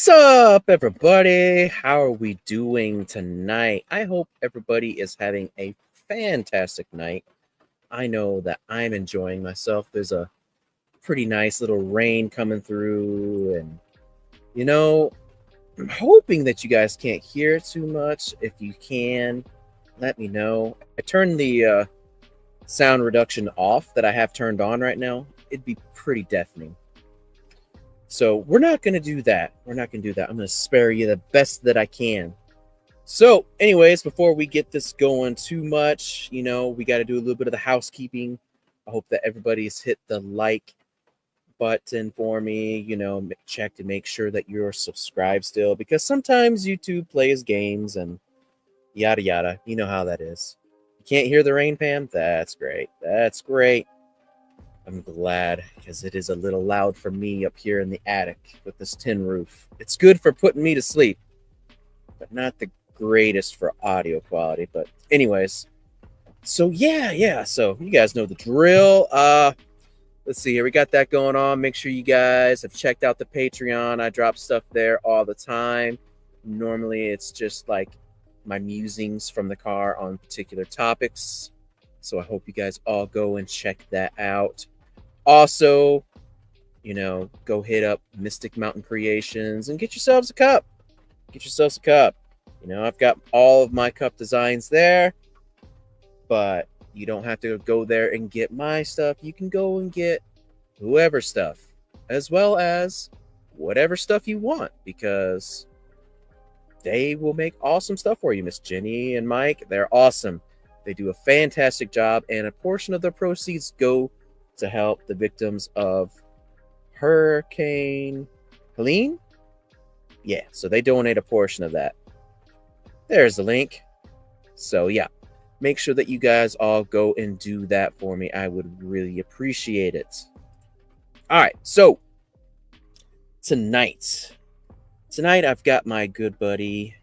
What's up, everybody? How are we doing tonight? I hope everybody is having a fantastic night. I know that I'm enjoying myself. There's a pretty nice little rain coming through, and I'm hoping that you guys can't hear it too much. If you can, let me know. I turned the sound reduction off that I have turned on right now. It'd be pretty deafening. So we're not going to do that. I'm going to spare you the best that I can. So anyways, before we get this going too much, we got to do a little bit of the housekeeping. I hope that everybody's hit the like button for me, check to make sure that you're subscribed still, because sometimes YouTube plays games and yada yada. You know how that is. You can't hear the rain, Pam? That's great. I'm glad, because it is a little loud for me up here in the attic with this tin roof. It's good for putting me to sleep, but not the greatest for audio quality. But anyways, so yeah. So you guys know the drill. Let's see here. We got that going on. Make sure you guys have checked out the Patreon. I drop stuff there all the time. Normally, it's just like my musings from the car on particular topics. So I hope you guys all go and check that out. Also, go hit up Mystic Mountain Creations and get yourselves a cup. I've got all of my cup designs there, but you don't have to go there and get my stuff. You can go and get whoever's stuff, as well as whatever stuff you want, because they will make awesome stuff for you. Miss Jenny and Mike, they're awesome. They do a fantastic job, and a portion of the proceeds go to help the victims of Hurricane Helene. Yeah, so they donate a portion of that. There's the link. So yeah, make sure that you guys all go and do that for me. I would really appreciate it. All right, so tonight I've got my good buddy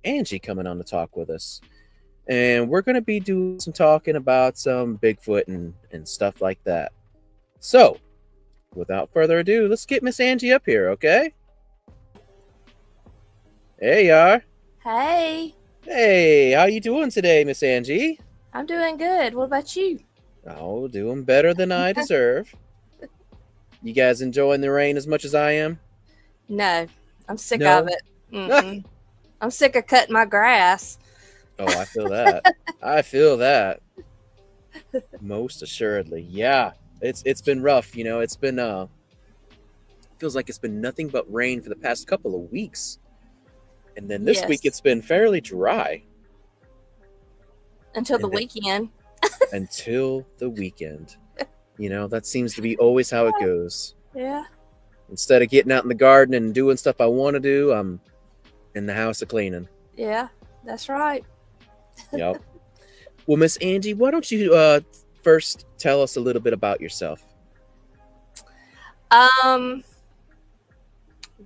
Angie coming on to talk with us. And we're going to be doing some talking about some Bigfoot and stuff like that. So, without further ado, let's get Miss Angie up here, okay? Hey, you are. Hey, how you doing today, Miss Angie? I'm doing good. What about you? Oh, doing better than I deserve. You guys enjoying the rain as much as I am? No, I'm sick of it. I'm sick of cutting my grass. Oh, I feel that. Most assuredly. Yeah. It's been rough, it's been feels like it's been nothing but rain for the past couple of weeks. And then this week it's been fairly dry. Until the weekend. Until the weekend. That seems to be always how it goes. Yeah. Instead of getting out in the garden and doing stuff I want to do, I'm in the house a cleaning. Yeah, that's right. Yep. Well, Miss Angie, why don't you first tell us a little bit about yourself?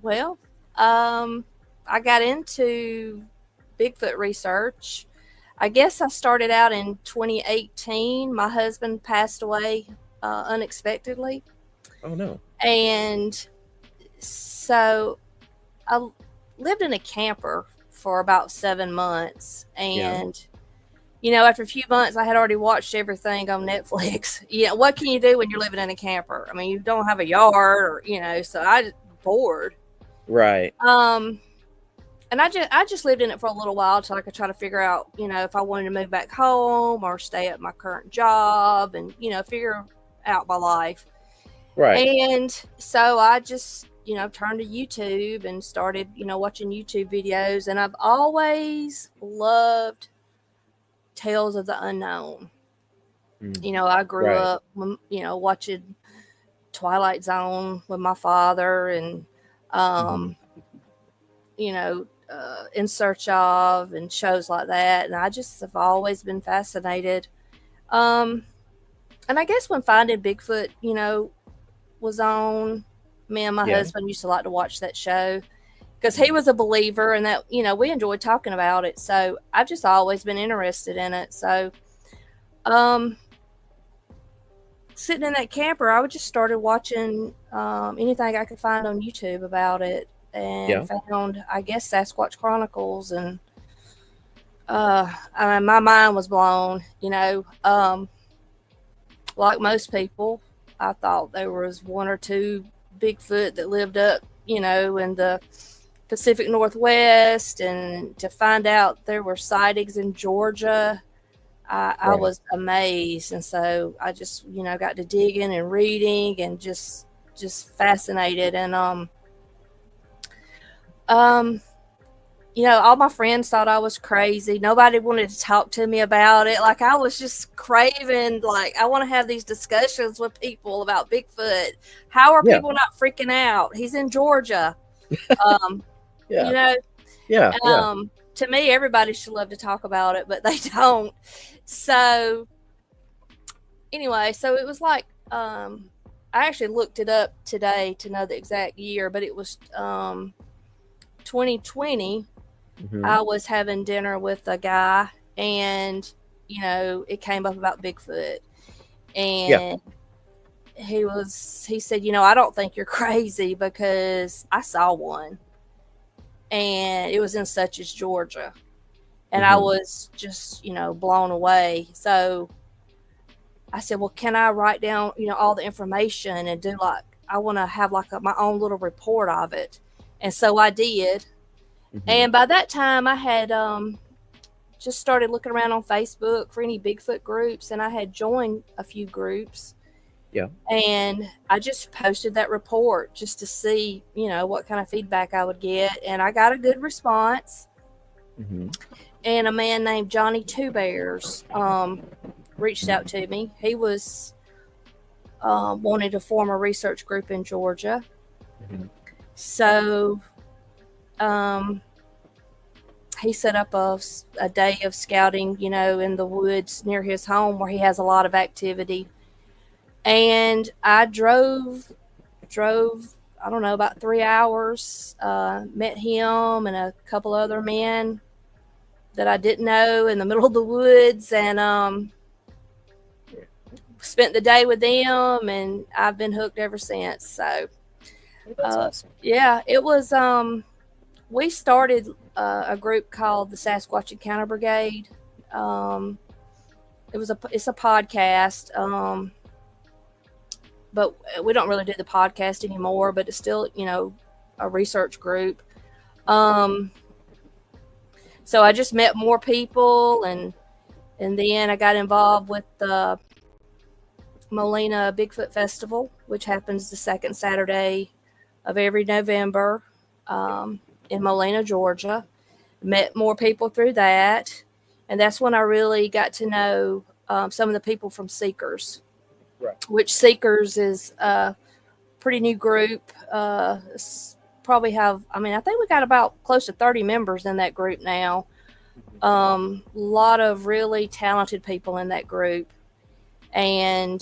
Well, I got into Bigfoot research. I guess I started out in 2018. My husband passed away unexpectedly. Oh, no. And so I lived in a camper for about 7 months. And after a few months, I had already watched everything on Netflix. What can you do when you're living in a camper? I mean, you don't have a yard, so I just bored. Right. And I just lived in it for a little while until I could try to figure out, if I wanted to move back home or stay at my current job and, figure out my life. Right. And so I just, turned to YouTube and started, watching YouTube videos. And I've always loved tales of the unknown. I grew up, watching Twilight Zone with my father and, In Search of and shows like that. And I just have always been fascinated. And I guess when Finding Bigfoot, was on, me and my husband used to like to watch that show because he was a believer and that, we enjoyed talking about it. So I've just always been interested in it. So, sitting in that camper, I would just started watching anything I could find on YouTube about it. and Yeah. found, I guess, Sasquatch Chronicles, and my mind was blown. Like most people, I thought there was one or two Bigfoot that lived up, in the Pacific Northwest, and to find out there were sightings in Georgia, I Right. was amazed. And so I just, got to digging and reading and just fascinated. And um, all my friends thought I was crazy. Nobody wanted to talk to me about it. Like, I was just craving, like, I want to have these discussions with people about Bigfoot. How are Yeah. people not freaking out? He's in Georgia. Um, you Yeah. know, Yeah. Yeah. to me, everybody should love to talk about it, but they don't. So anyway, so it was like, I actually looked it up today to know the exact year, but it was 2020. Hmm. I was having dinner with a guy, and it came up about Bigfoot, Yeah. and he said, I don't think you're crazy because I saw one, and it was in Suches, Georgia, and I Hmm. was just blown away. So I said, well, can I write down all the information and do, like, I want to have like my own little report of it. And so I did. Hmm. And by that time I had just started looking around on Facebook for any Bigfoot groups, and I had joined a few groups, Yeah. and I just posted that report just to see, what kind of feedback I would get. And I got a good response. Hmm. And a man named Johnny Two Bears reached out to me. He was wanted to form a research group in Georgia. Hmm. So he set up a day of scouting, in the woods near his home where he has a lot of activity. And I drove, I don't know, about 3 hours, met him and a couple other men that I didn't know in the middle of the woods, and spent the day with them, and I've been hooked ever since. So, Oh, that's awesome. yeah, it was, we started a group called the Sasquatch Encounter Brigade. Um, it's a podcast, but we don't really do the podcast anymore. But it's still, a research group. Um, so I just met more people, and then I got involved with the Molina Bigfoot Festival, which happens the second Saturday of every November, in Molina, Georgia. Met more people through that, and that's when I really got to know some of the people from S.E.K.R.S, Right. which S.E.K.R.S is a pretty new group. Probably have, I mean, I think we got about close to 30 members in that group now. A lot of really talented people in that group, and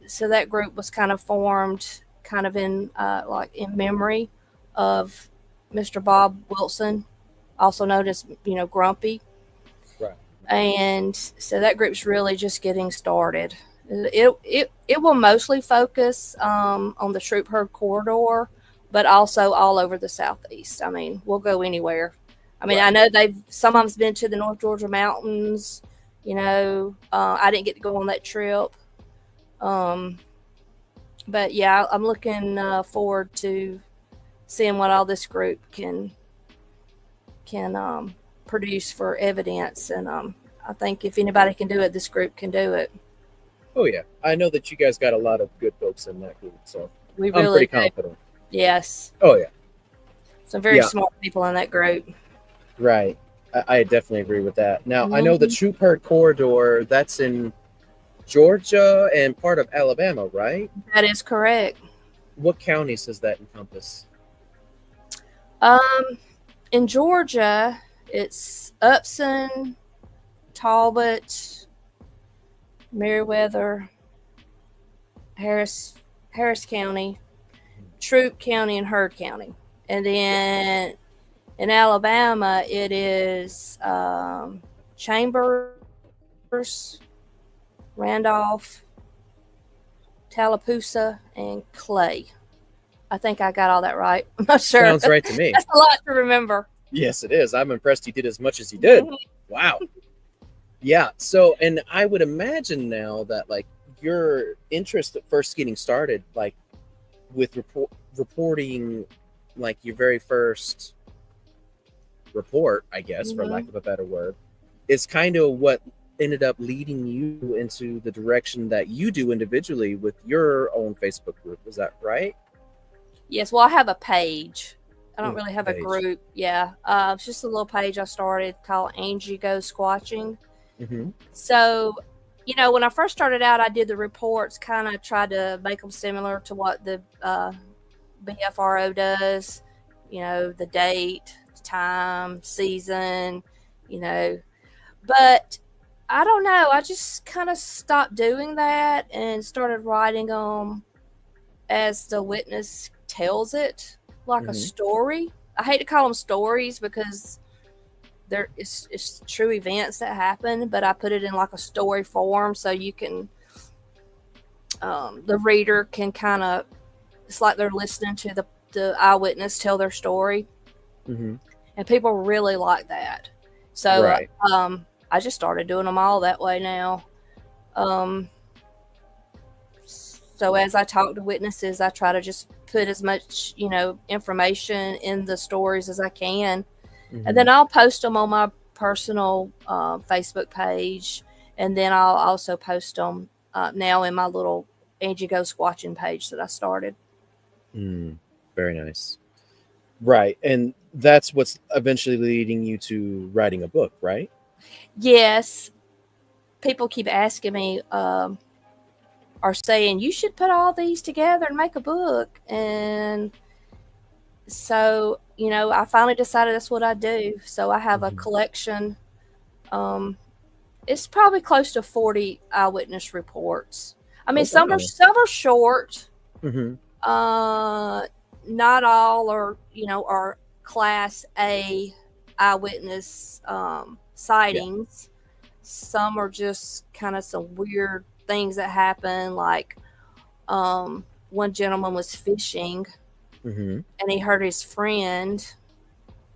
so that group was kind of formed kind of in like in memory of Mr. Bob Wilson, also known as Grumpy. Right. And so that group's really just getting started. It will mostly focus on the Troop Herd corridor, but also all over the southeast. I mean, we'll go anywhere. I mean, Right. I know they've some of them's been to the North Georgia mountains. I didn't get to go on that trip, um, but yeah, I'm looking forward to seeing what all this group can produce for evidence. And I think if anybody can do it, this group can do it. Oh yeah. I know that you guys got a lot of good folks in that group, so We I'm really pretty do. confident. Yes. Oh yeah. Some very Yeah. smart people in that group. Right. I definitely agree with that. Now I know the Mhm. Troop Herd corridor. That's in Georgia and part of Alabama, right? That is correct. What counties does that encompass? Um, in Georgia, it's Upson, Talbot, Meriwether, Harris County, Troup County, and Heard County. And then in Alabama, it is Chambers, Randolph, Tallapoosa, and Clay. I think I got all that right. I'm not sure. Sounds right to me. That's a lot to remember. Yes, it is. I'm impressed you did as much as you did. Wow. Yeah. So, and I would imagine now that like your interest at first getting started, like with reporting, like your very first report, I guess, for lack of a better word, is kind of what ended up leading you into the direction that you do individually with your own Facebook group. Is that right? Yes. Well, I have a page. I don't Mm, really have a page. group. Yeah. It's just a little page I started called Angie Goes Squatching. Mm-hmm. So, you know, when I first started out, I did the reports, kind of tried to make them similar to what the BFRO does. You know, the date, time, season, you know. But I don't know. I just kind of stopped doing that and started writing them as the witness tells it, like a Mm-hmm. story. I hate to call them stories because it's true events that happen, but I put it in like a story form so you can the reader can kind of, it's like they're listening to the eyewitness tell their story. Mm-hmm. And people really like that. So Right. I just started doing them all that way now. So as I talk to witnesses, I try to just put as much, you know, information in the stories as I can. Mm-hmm. And then I'll post them on my personal Facebook page. And then I'll also post them now in my little Angie Goes Squatching page that I started. Very nice. Right. And that's what's eventually leading you to writing a book, right? Yes. People keep asking me, are saying, you should put all these together and make a book. And so, you know, I finally decided that's what I do. So I have a collection. It's probably close to 40 eyewitness reports. I mean, some are short. Mm-hmm. Not all are, you know, are class A eyewitness sightings. Yeah. Some are just kind of some weird things that happen. Like one gentleman was fishing, and he heard his friend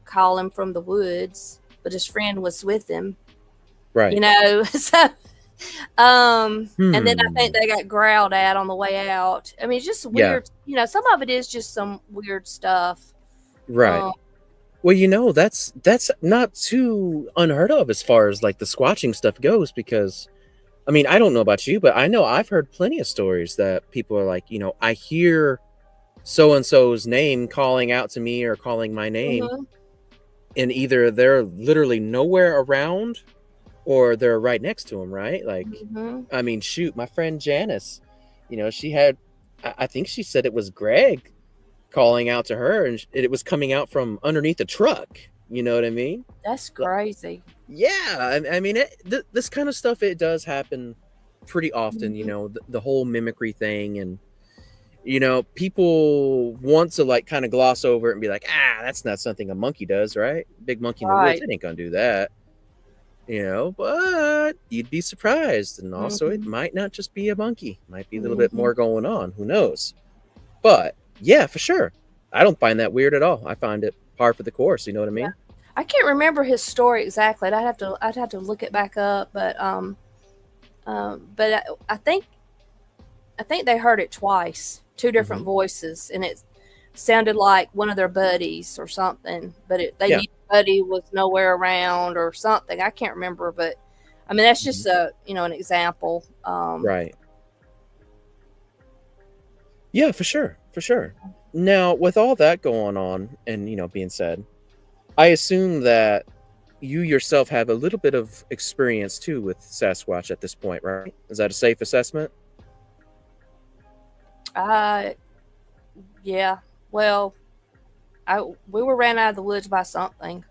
call him from the woods, but his friend was with him. Right. You know, so and then I think they got growled at on the way out. I mean, it's just weird. Yeah. You know, some of it is just some weird stuff. Right. Well, you know, that's not too unheard of as far as like the squatching stuff goes, because I mean, I don't know about you, but I know I've heard plenty of stories that people are like, you know, I hear so-and-so's name calling out to me or calling my name, and either they're literally nowhere around or they're right next to him, right? Like, I mean, shoot, my friend Janice, you know, she had, I think she said it was Greg calling out to her, and it was coming out from underneath a truck. You know what I mean? That's crazy. Yeah, I mean, this kind of stuff, it does happen pretty often. You know, the whole mimicry thing, and you know, people want to like kind of gloss over it and be like, that's not something a monkey does, right? Big monkey in the woods, it ain't gonna do that. You know, but you'd be surprised, and also it might not just be a monkey; might be a little bit more going on. Who knows? But yeah, for sure, I don't find that weird at all. I find it par for the course. You know what I mean? Yeah. I can't remember his story exactly. I'd have to look it back up. But I think they heard it twice, two different voices, and it sounded like one of their buddies or something. But they knew buddy was nowhere around or something. I can't remember, but I mean that's just an example. Right. Yeah, for sure. Now, with all that going on and, you know, being said, I assume that you yourself have a little bit of experience too with Sasquatch at this point, right? Is that a safe assessment? Yeah. Well, we were ran out of the woods by something.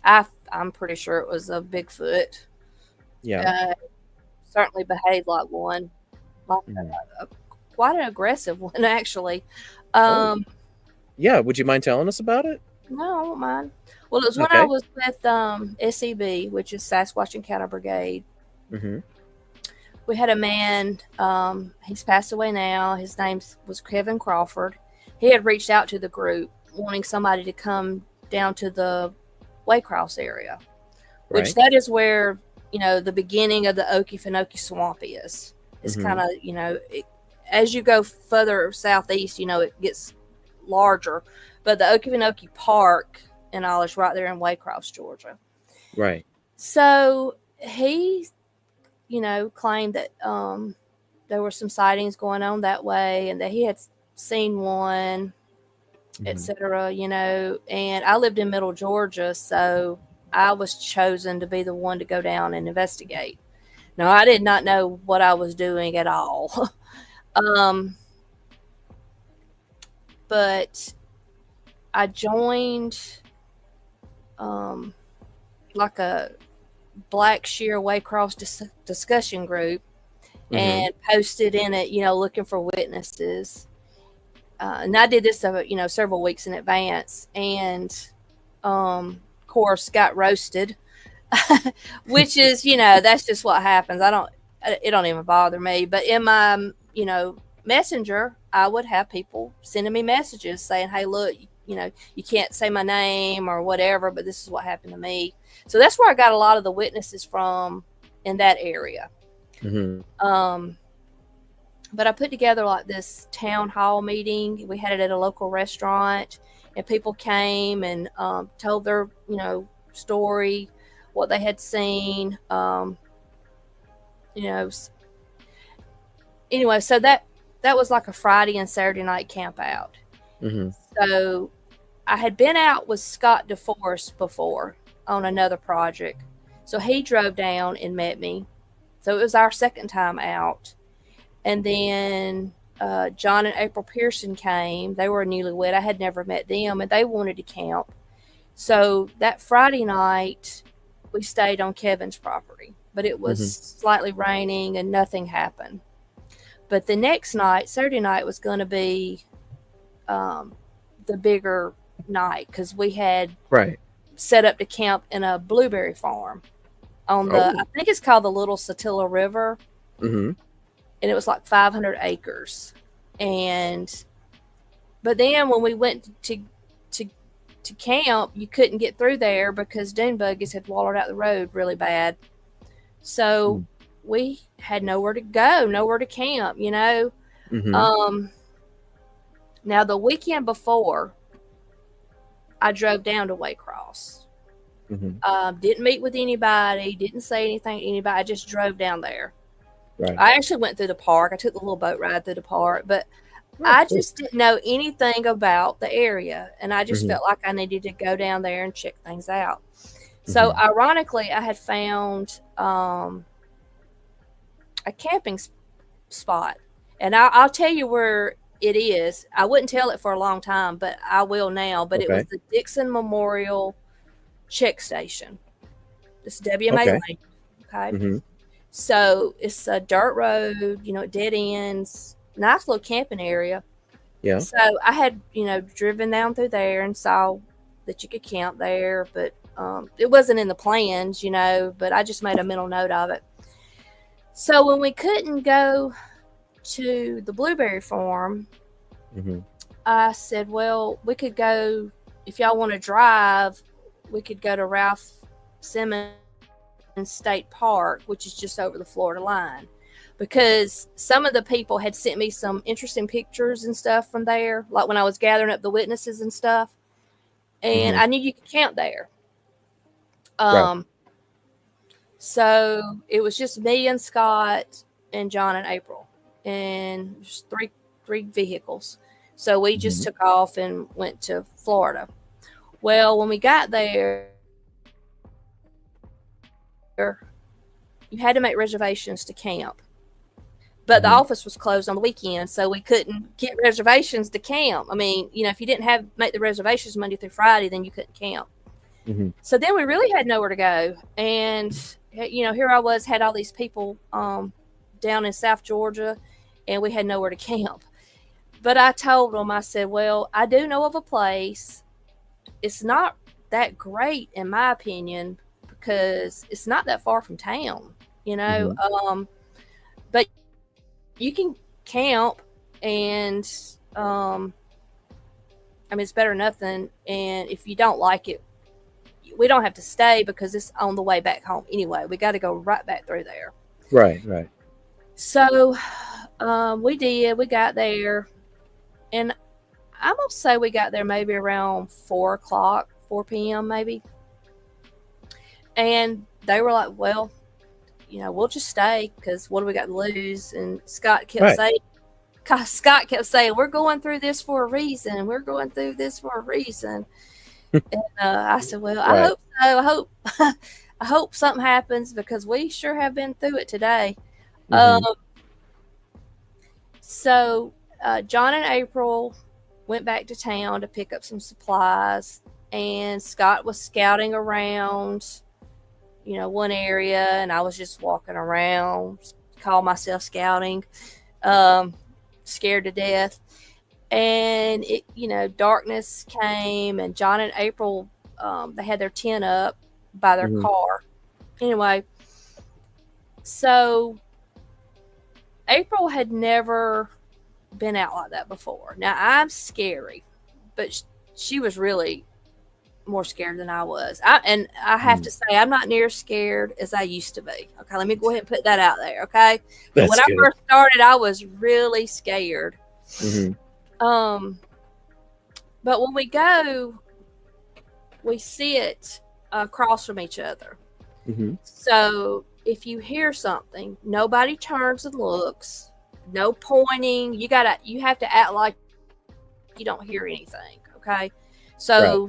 I'm pretty sure it was a Bigfoot. Yeah. Certainly behaved like one. Like quite an aggressive one, actually. Yeah, would you mind telling us about it? No, I won't mind. Well, it was when I was with SEB, which is Sasquatch Encounter Brigade. We had a man, he's passed away now. His name was Kevin Crawford. he had reached out to the group wanting somebody to come down to the Waycross area, which Right. that is where, the beginning of the Okefenokee Swamp is. It's kind of, as you go further southeast, it gets larger. But the Okefenokee Park and all is right there in Waycross, Georgia. Right. So he, claimed that there were some sightings going on that way and that he had seen one, etc. And I lived in Middle Georgia, so I was chosen to be the one to go down and investigate. No, I did not know what I was doing at all. But I joined like a Black Shear Waycross discussion group and posted in it, looking for witnesses. And I did this, several weeks in advance, and of course got roasted, which is, that's just what happens. It don't even bother me. But in my, messenger, I would have people sending me messages saying, "Hey, look, you can't say my name or whatever, but this is what happened to me." So that's where I got a lot of the witnesses from in that area. But I put together like this town hall meeting. We had it at a local restaurant, and people came and told their, story, what they had seen. Anyway, so that was like a Friday and Saturday night camp out. So I had been out with Scott DeForest before on another project. So he drove down and met me. So it was our second time out. And then John and April Pearson came. They were newlywed. I had never met them, and they wanted to camp. So that Friday night, we stayed on Kevin's property. But it was slightly raining and nothing happened. But the next night, Saturday night, was going to be the bigger night because we had set up to camp in a blueberry farm on I think it's called the Little Satilla River. And it was like 500 acres. But then when we went to camp, you couldn't get through there because dune buggies had walled out the road really bad. So we had nowhere to go, nowhere to camp, Now the weekend before, I drove down to Waycross. Didn't meet with anybody, didn't say anything to anybody. I just drove down there. I actually went through the park. I took the little boat ride through the park, but I just didn't know anything about the area, and I just felt like I needed to go down there and check things out. So ironically, I had found a camping spot, and I'll tell you where it is. I wouldn't tell it for a long time, but I will now. But it was the Dixon Memorial Check Station. It's WMA Lane. Okay. So it's a dirt road, dead ends, nice little camping area. Yeah. So I had, driven down through there and saw that you could camp there, but it wasn't in the plans, but I just made a mental note of it. So when we couldn't go to the blueberry farm, I said, well, we could go, if y'all want to drive, we could go to Ralph Simmons State Park, which is just over the Florida line, because some of the people had sent me some interesting pictures and stuff from there, like when I was gathering up the witnesses and stuff, and I knew you could camp there. So it was just me and Scott and John and April, and just three vehicles. So we just took off and went to Florida. Well, when we got there, you had to make reservations to camp. But the office was closed on the weekend, so we couldn't get reservations to camp. I mean, if you didn't make the reservations Monday through Friday, then you couldn't camp. So then we really had nowhere to go. And, here I was, had all these people down in South Georgia, and we had nowhere to camp. But I told them, I said, well, I do know of a place. It's not that great, in my opinion, because it's not that far from town, but you can camp and I mean, it's better than nothing. And if you don't like it, we don't have to stay because it's on the way back home anyway. We got to go right back through there. Right, right. So we did. We got there, and I'm gonna say we got there maybe around 4 p.m. maybe. And they were like, "Well, we'll just stay because what do we got to lose?" And Scott kept saying, "We're going through this for a reason. We're going through this for a reason." And I said, "Well, I hope so. I hope something happens because we sure have been through it today." So John and April went back to town to pick up some supplies, and Scott was scouting around, one area, and I was just walking around, call myself scouting, scared to death. And darkness came, and John and April, they had their tent up by their car. Anyway, so April had never been out like that before. Now, I'm scary, but she was really more scared than I was. I have to say, I'm not near as scared as I used to be. Okay, let me go ahead and put that out there, okay? But when I first started, I was really scared. But when we go, we sit across from each other. So if you hear something, nobody turns and looks. No pointing. You have to act like you don't hear anything. Okay. So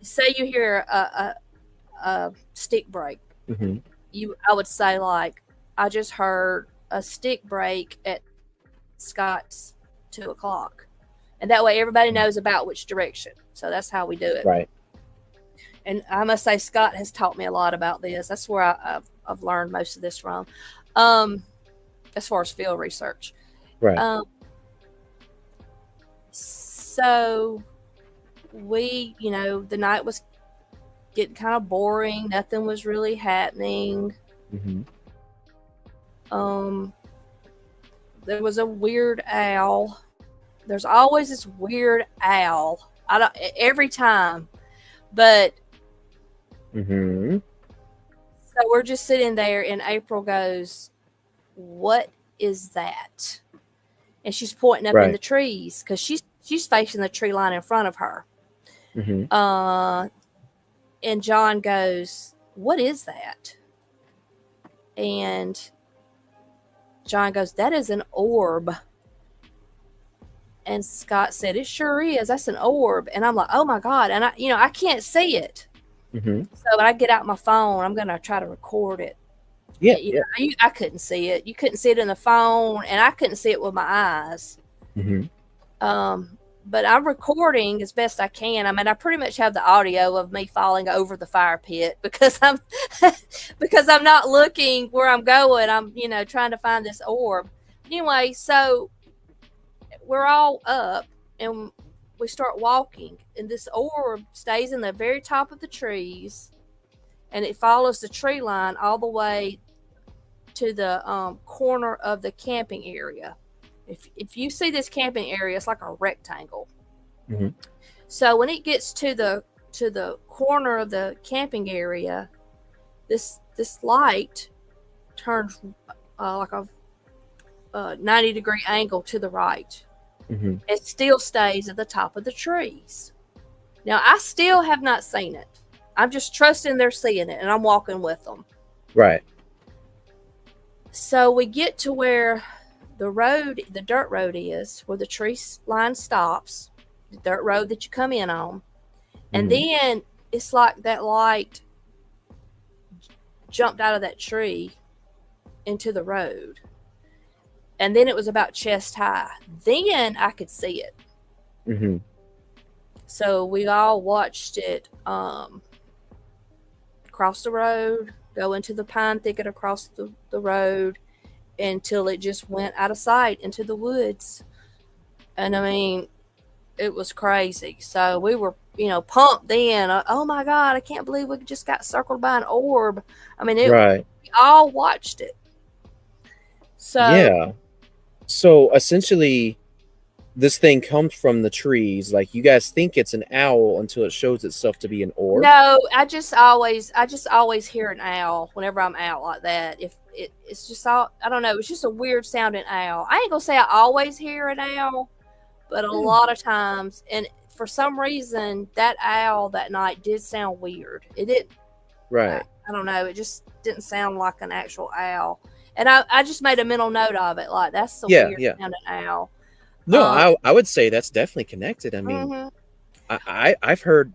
say you hear a stick break. I would say, like, I just heard a stick break at Scott's 2 o'clock. And that way everybody knows about which direction. So that's how we do it. Right. And I must say, Scott has taught me a lot about this. That's where I've learned most of this from, as far as field research. Right. So we, the night was getting kind of boring. Nothing was really happening. There was a weird owl. There's always this weird owl. Every time. But so we're just sitting there, and April goes, "What is that?" And she's pointing up in the trees because she's facing the tree line in front of her. And John goes, "What is that?" And John goes, "That is an orb." And Scott said, "It sure is. That's an orb." And I'm like, "Oh my God." And I can't see it. So when I get out my phone, I'm going to try to record it. I couldn't see it. You couldn't see it in the phone, and I couldn't see it with my eyes. But I'm recording as best I can. I mean, I pretty much have the audio of me falling over the fire pit because I'm not looking where I'm going. I'm, trying to find this orb. Anyway, so we're all up, and we start walking, and this orb stays in the very top of the trees, and it follows the tree line all the way to the corner of the camping area. If you see this camping area, it's like a rectangle. So when it gets to the corner of the camping area, this light turns like a 90-degree angle to the right. It still stays at the top of the trees. Now, I still have not seen it. I'm just trusting they're seeing it, and I'm walking with them. Right. So we get to where the dirt road is, where the tree line stops, the dirt road that you come in on. And then it's like that light jumped out of that tree into the road. And then it was about chest high. Then I could see it. So we all watched it cross the road, go into the pine thicket across the road until it just went out of sight into the woods. And I mean, it was crazy. So we were, pumped then. Oh my God, I can't believe we just got circled by an orb. I mean, we all watched it. So yeah. So essentially, this thing comes from the trees. Like, you guys think it's an owl until it shows itself to be an orb. No, I just always hear an owl whenever I'm out like that. If it's just all, I don't know, it's just a weird sounding owl. I ain't gonna say I always hear an owl, but a lot of times, and for some reason, that owl that night did sound weird. It didn't. Right. I don't know. It just didn't sound like an actual owl. And I just made a mental note of it. Like, that's the weird sounding owl. No, I would say that's definitely connected. I mean, Mm-hmm. I've heard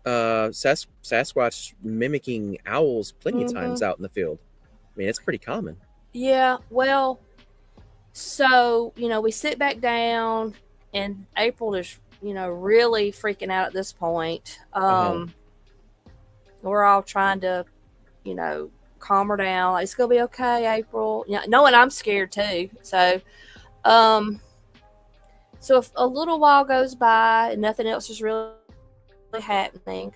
Sasquatch mimicking owls plenty of times out in the field. I mean, it's pretty common. Yeah, well, so, we sit back down, and April is, really freaking out at this point. We're all trying to, calm her down. Like, it's going to be okay, April. Knowing I'm scared too. So, so if a little while goes by and nothing else is really happening,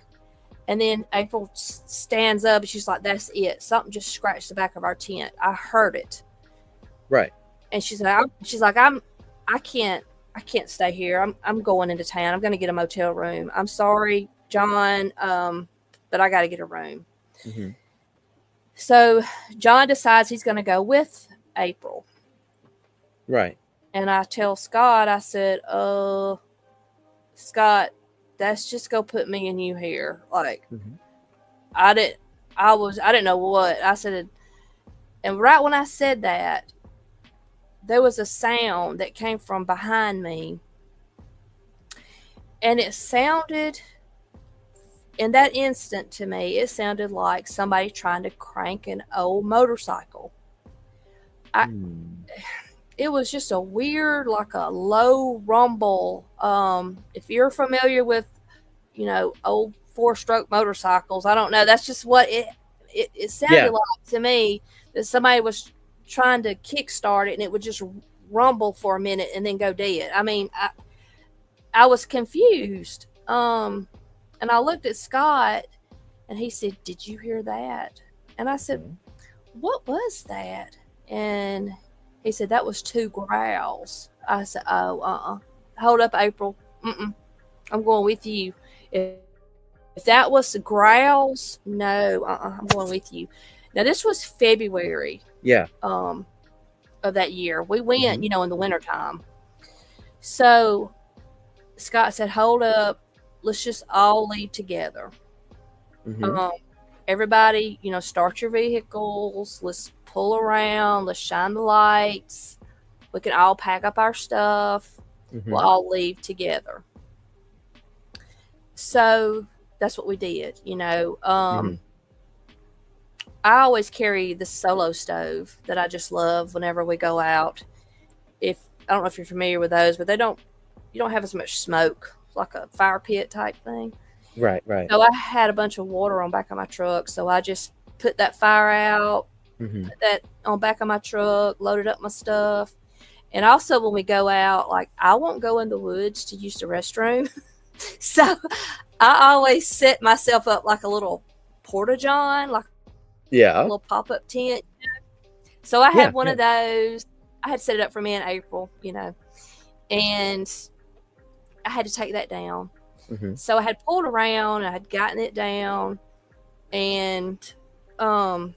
and then April stands up and she's like, "That's it. Something just scratched the back of our tent. I heard it." Right. And she's like, I can't stay here. I'm going into town. I'm going to get a motel room. I'm sorry, John, but I got to get a room. Mm-hmm. So John decides he's going to go with April. Right. And I tell Scott, I said, Scott, that's just go put me and you here. Like, I didn't know what I said. And right when I said that, there was a sound that came from behind me. And it sounded, in that instant to me, it sounded like somebody trying to crank an old motorcycle. It was just a weird, like a low rumble. If you're familiar with, old 4-stroke motorcycles, I don't know. That's just what it sounded like to me, that somebody was trying to kickstart it and it would just rumble for a minute and then go dead. I mean, I was confused. And I looked at Scott and he said, "Did you hear that?" And I said, "What was that?" And he said, "That was 2 growls." I said, "Oh, hold up, April. I'm going with you. If that was the growls, no, I'm going with you." Now, this was February. Yeah. Of that year. We went, in the wintertime. So Scott said, "Hold up. Let's just all leave together. Everybody, start your vehicles. Let's pull around. Let's shine the lights. We can all pack up our stuff. We'll all leave together." So that's what we did. I always carry the solo stove that I just love whenever we go out. I don't know if you're familiar with those, but you don't have as much smoke. It's like a fire pit type thing. Right. So I had a bunch of water on back of my truck, so I just put that fire out, put that on back of my truck, loaded up my stuff. And also when we go out, like, I won't go in the woods to use the restroom. So I always set myself up like a little porta-john, like a little pop-up tent. So I had one of those. I had set it up for me in April, and I had to take that down. So I had pulled around, I had gotten it down, and I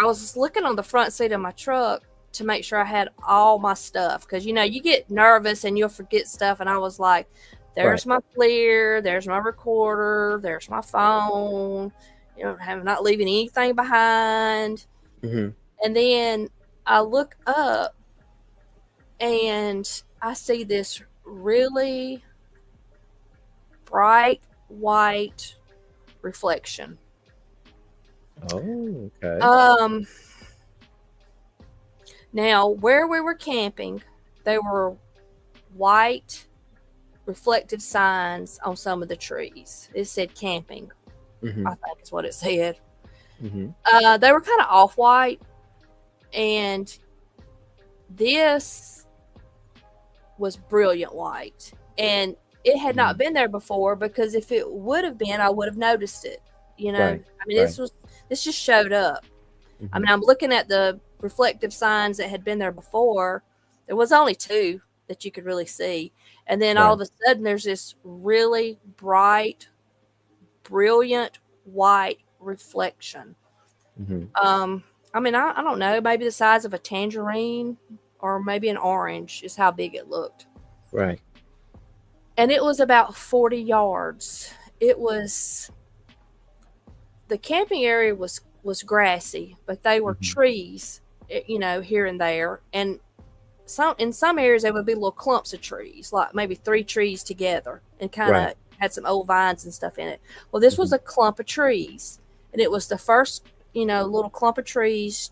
was just looking on the front seat of my truck to make sure I had all my stuff, because you get nervous and you'll forget stuff. And I was like, there's my FLIR, there's my recorder, there's my phone, I'm not leaving anything behind. And then I look up and I see this really bright white reflection. Oh, okay. Now, where we were camping, there were white reflective signs on some of the trees. It said camping, I think is what it said. They were kind of off-white, and this was brilliant white. And it had not been there before, because if it would have been, I would have noticed it. This just showed up. I mean, I'm looking at the reflective signs that had been there before. There was only 2, that you could really see. And then Right. all of a sudden, there's this really bright, brilliant white reflection. Mm-hmm. I mean, I don't know, maybe the size of a tangerine or maybe an orange is how big it looked. Right. And it was about 40 yards. It was, the camping area was grassy, but they were trees, you know, here and there. And in some areas there would be little clumps of trees, like maybe 3 trees together, and kind of had some old vines and stuff in it. Well, this was a clump of trees, and it was the first, you know, little clump of trees.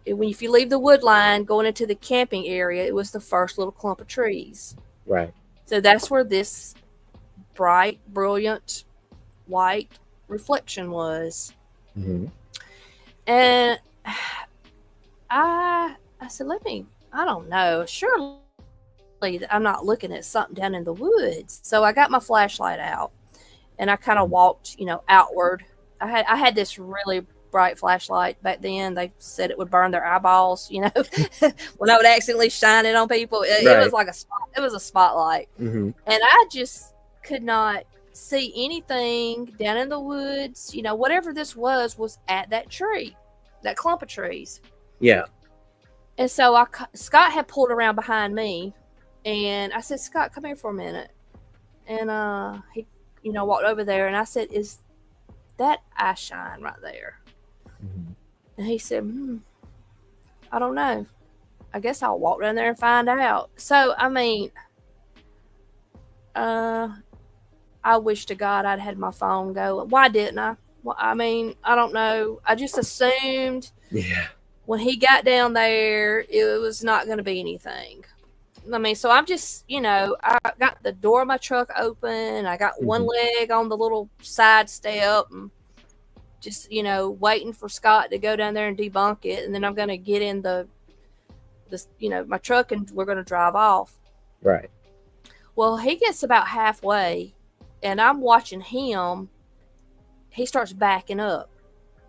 If you leave the wood line going into the camping area, it was the first little clump of trees. Right. So that's where this bright, brilliant, white reflection was. Mm-hmm. And I said, I don't know, surely I'm not looking at something down in the woods. So I got my flashlight out and I kind of walked, you know, outward. I had this really bright flashlight back then. They said it would burn their eyeballs, you know, when I would accidentally shine it on people. It was like it was a spotlight. Mm-hmm. And I just could not see anything down in the woods. You know, whatever this was at that tree, that clump of trees. Yeah. And so Scott had pulled around behind me, and I said, "Scott, come here for a minute." And he, you know, walked over there, and I said, "Is that eye shine right there?" Mm-hmm. And he said, "I don't know. I guess I'll walk down there and find out." So, I mean, I wish to God I'd had my phone going. Why didn't I? Well, I mean, I don't know. I just assumed when he got down there, it was not going to be anything. I mean, so I'm just, you know, I got the door of my truck open. I got one leg on the little side step and just, you know, waiting for Scott to go down there and debunk it. And then I'm going to get in you know, my truck, and we're going to drive off. Right. Well, he gets about halfway and I'm watching him. He starts backing up,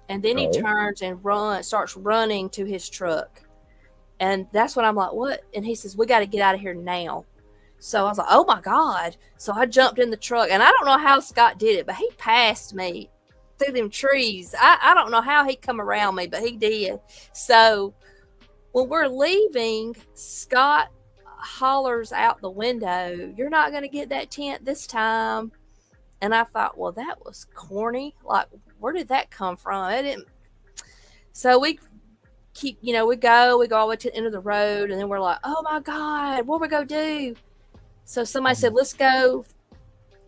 and then he turns and starts running to his truck. And that's when I'm like, what? And he says, we got to get out of here now. So I was like, oh my God. So I jumped in the truck, and I don't know how Scott did it, but he passed me through them trees. I don't know how he come around me, but he did. So when we're leaving, Scott hollers out the window, "You're not going to get that tent this time." And I thought, well, that was corny. Like, where did that come from? It didn't. So we keep, you know, we go all the way to the end of the road, and then we're like, oh my God, what are we going to do? So somebody said, let's go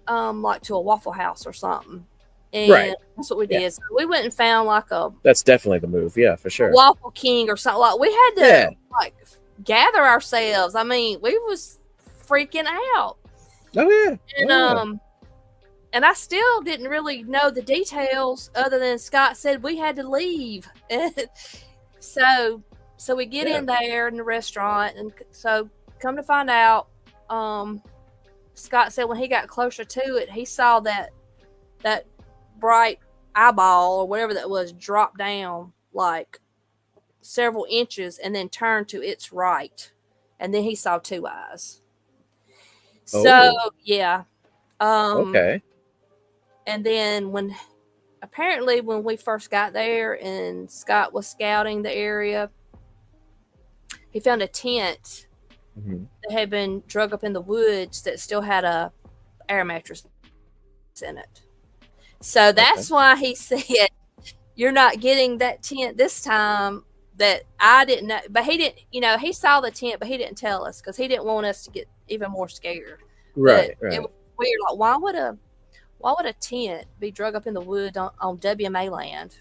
like to a Waffle House or something. And that's what we did. So we went and found like that's definitely the move. Yeah, for sure. Waffle King or something. Like, we had to like gather ourselves. I mean, we was freaking out. Oh yeah. And I still didn't really know the details other than Scott said we had to leave. So we get in there in the restaurant, and so come to find out, Scott said when he got closer to it, he saw that bright eyeball or whatever that was drop down like several inches and then turn to its right, and then he saw 2 eyes. So yeah. Okay. And then when we first got there and Scott was scouting the area, he found a tent that had been drug up in the woods that still had a air mattress in it. So that's why he said, "You're not getting that tent this time." That I didn't know, but he didn't, you know, he saw the tent, but he didn't tell us because he didn't want us to get even more scared. Right. It was weird. Like, why would a tent be drug up in the wood on WMA land?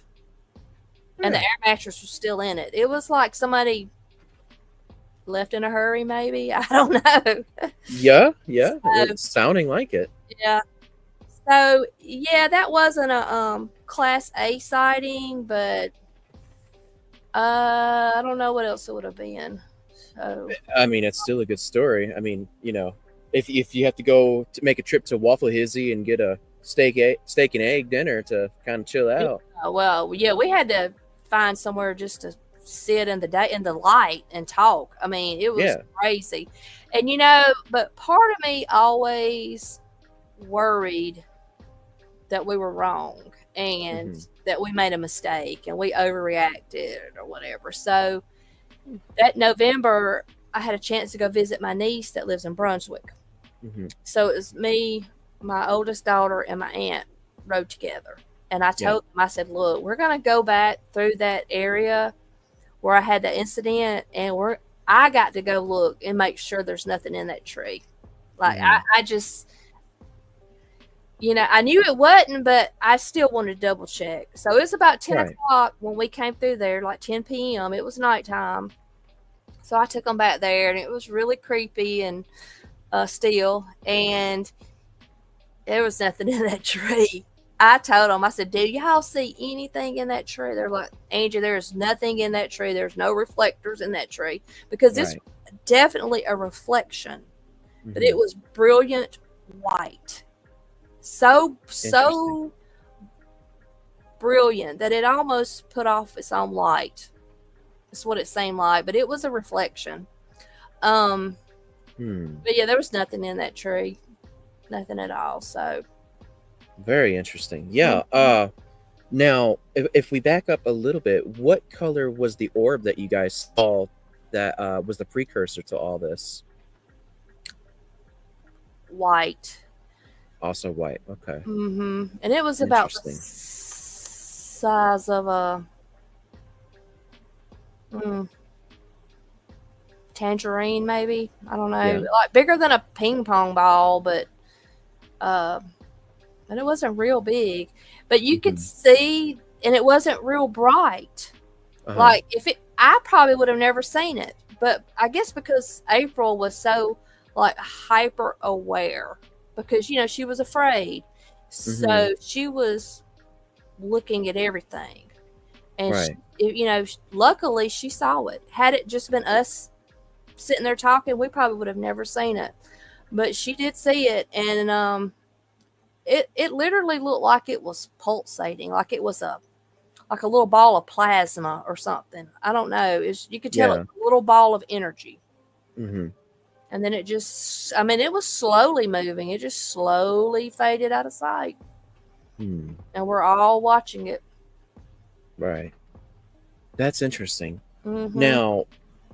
And the air mattress was still in it. It was like somebody left in a hurry, maybe. I don't know. Yeah. It's sounding like it. Yeah. So yeah, that wasn't a Class A sighting, but I don't know what else it would have been. So I mean, it's still a good story. I mean, you know, if you have to go to make a trip to Waffle Hizzy and get a steak and egg dinner to kind of chill out. Well, yeah, we had to find somewhere just to sit in the light and talk. I mean, it was Yeah. crazy. And but part of me always worried that we were wrong and Mm-hmm. that we made a mistake and we overreacted or whatever. So that November, I had a chance to go visit my niece that lives in Brunswick. Mm-hmm. So it was me, my oldest daughter, and my aunt rode together. And I Yeah. told them, I said, look, we're going to go back through that area where I had the incident, and I got to go look and make sure there's nothing in that tree. Like, Mm-hmm. I just, I knew it wasn't, but I still wanted to double check. So it was about 10 Right. o'clock when we came through there, like 10 p.m. It was nighttime. So I took them back there, and it was really creepy and still. And there was nothing in that tree. I told them, I said, "Do y'all see anything in that tree?" They're like, "Angie, there's nothing in that tree. There's no reflectors in that tree." Because this Right. was definitely a reflection, but Mm-hmm. it was brilliant white. So, Interesting. so brilliant that it almost put off its own light. That's what it seemed like, but it was a reflection. Um, Hmm. but yeah, there was nothing in that tree. Nothing at all. So, Very interesting. Yeah. mhm. Now, if we back up a little bit, what color was the orb that you guys saw that was the precursor to all this? White. Also white. Okay. And it was about the Interesting. size of a mm, tangerine, maybe. I don't know, Yeah. like bigger than a ping pong ball, but uh, and it wasn't real big. But you could Mm-hmm. see, and it wasn't real bright. Uh-huh. Like I probably would have never seen it. But I guess because April was so like hyper aware, because she was afraid, Mm-hmm. so she was looking at everything. And Right. luckily she saw it. Had it just been us sitting there talking, we probably would have never seen it. But she did see it, and it literally looked like it was pulsating, like it was a little ball of plasma or something. I don't know. You could tell it Yeah. was a little ball of energy. Mm-hmm. And then I mean, it was slowly moving. It just slowly faded out of sight. Hmm. And we're all watching it. Right. That's interesting. Mm-hmm.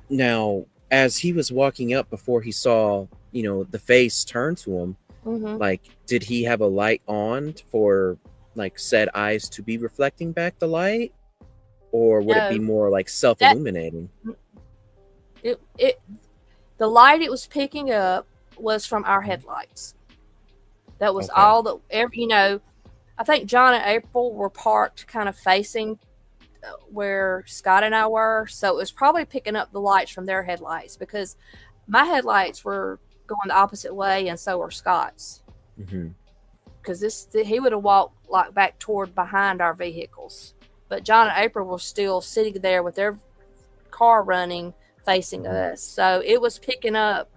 Now, as he was walking up before he saw, the face turn to him, Mm-hmm. like, did he have a light on for like said eyes to be reflecting back the light? Or would it be No, more like that self-illuminating? it the light it was picking up was from our headlights. That was Okay. all that I think John and April were parked kind of facing where Scott and I were, so it was probably picking up the lights from their headlights, because my headlights were going the opposite way, and so were Scott's. Mm-hmm. Because he would have walked like back toward behind our vehicles, but John and April were still sitting there with their car running facing Mm-hmm. us, so it was picking up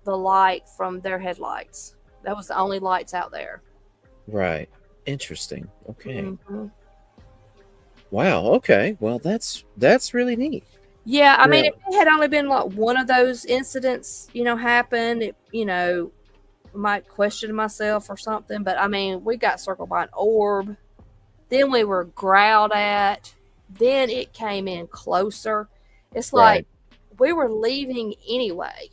the light from their headlights. That was the only lights out there. Right. Interesting. Okay. Mm-hmm. Wow. Okay. Well, that's really neat. Yeah, I mean, Now, if it had only been like one of those incidents, happened, might question myself or something. But I mean, we got circled by an orb, then we were growled at, then it came in closer. It's like right. we were leaving anyway.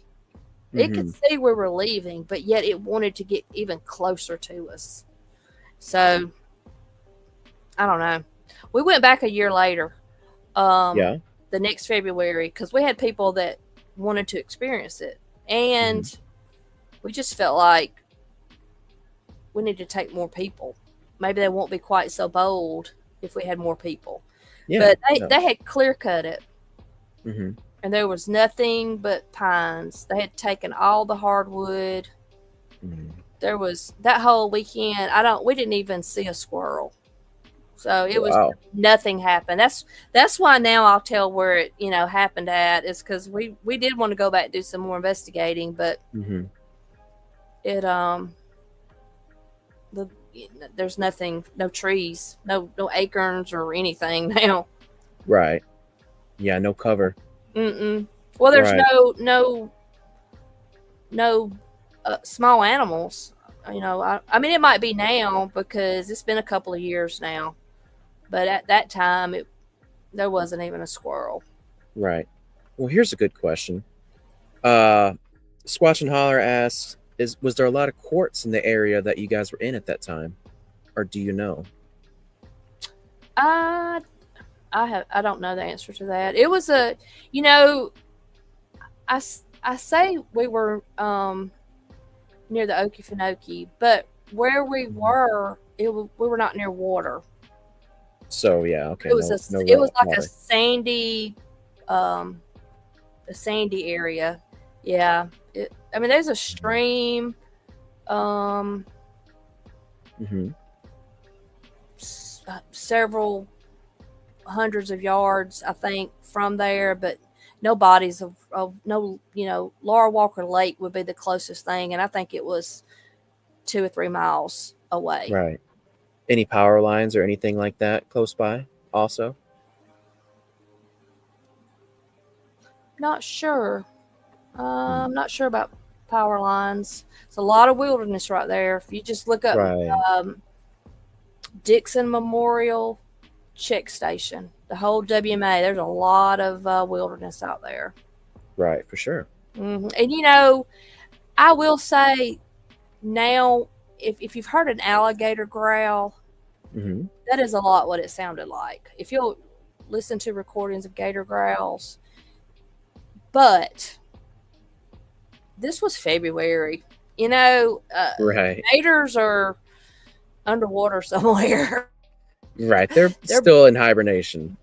It could Mm-hmm. see we were leaving, but yet it wanted to get even closer to us. So I don't know. We went back a year later, Yeah. the next February, because we had people that wanted to experience it, Mm-hmm. and we just felt like we need to take more people. Maybe they won't be quite so bold if we had more people. Yeah. But they, No. they had clear cut it, Mm-hmm. and there was nothing but pines. They had taken all the hardwood. Mm-hmm. There was that whole weekend. We didn't even see a squirrel. So it was Wow. nothing happened. That's why now I'll tell where it happened at, is because we did want to go back and do some more investigating, but Mm-hmm. it the there's nothing, no trees, no acorns or anything now. Right. Yeah, no cover. Mm-mm. Well, there's Right. no small animals. I mean, it might be now because it's been a couple of years now, but at that time, there wasn't even a squirrel. Right. Well, here's a good question. Uh, Squatch and Holler asks, was there a lot of courts in the area that you guys were in at that time, or do you know? I I don't know the answer to that. It was a, you know, I say we were near the Okefenokee, but where we Mhm. were, we were not near water. So yeah, okay, It was no, no it was like water. um, a sandy area. Yeah. I mean, there's a Mhm. stream, um, Mm-hmm. several hundreds of yards, I think, from there, but no bodies of no, Laura Walker Lake would be the closest thing, and I think it was 2 or 3 miles away. Right. Any power lines or anything like that close by? Also. Not sure. Hmm. I'm not sure about power lines. It's a lot of wilderness right there. If you just look up Right. um, Dixon Memorial Check Station, the whole WMA, there's a lot of wilderness out there. Right. For sure. And I will say now, if you've heard an alligator growl, Mm-hmm. that is a lot what it sounded like. If you'll listen to recordings of gator growls, but this was February. You know, uh, Right. gators are underwater somewhere. Right. They're They're still in hibernation.